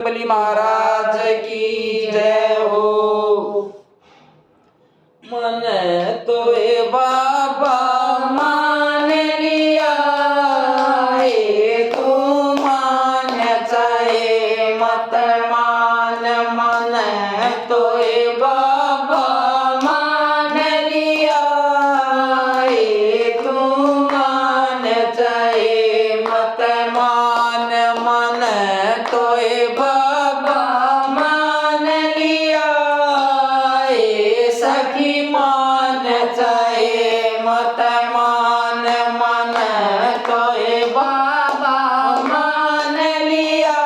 बली महाराज की जय हो। मैंने तो ए बाबा मान लिया है, तू मान्याचा है मत मान। मैंने तो ए बाबा मान लिया है, तू मान्याचा है मत मान। मैंने तो ए बाबा मान लिया है, सखी मान्याचा है मत मान। मैंने तो ए बाबा मान लिया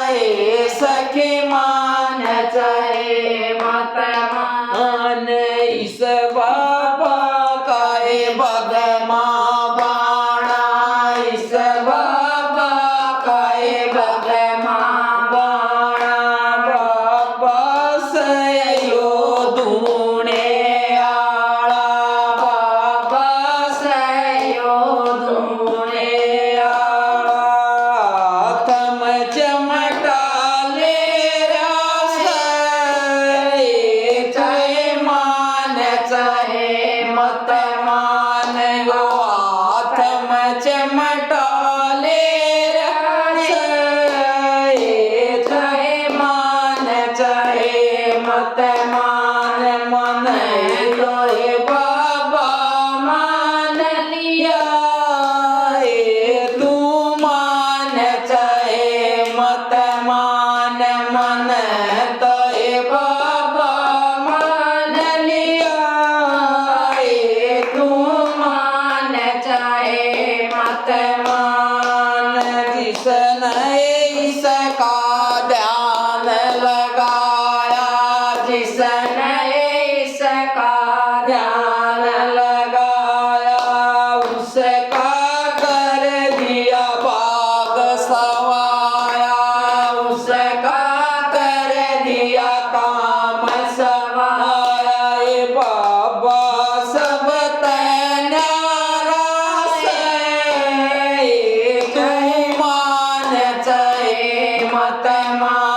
है, सखी मान्याचा है मत मान। इस बाबा का है बगमा बाणा, इस बाबा का है बगमा बाणा। बाबा सयो धूणे आळा, बाबा सयो धूणे आळा। थम चमटाले रास जय मान्याचा है मत मान गो। थम चमटाले रास जय मान्याचा है मत मान। मन तो हे बाबा मान लिया है, तू मान्याचा है मत मान। मन तो हे बाबा मान लिया है, तू मान्याचा है मत मान। जिसने इसका ध्यान लगाया, जिसने इसका ध्यान लगाया, उसका कर दिया भाग सवाया, उसका कर दिया काम सवाया। ए बाबा सब न्यारा से, तू मान्याचा है मत मान।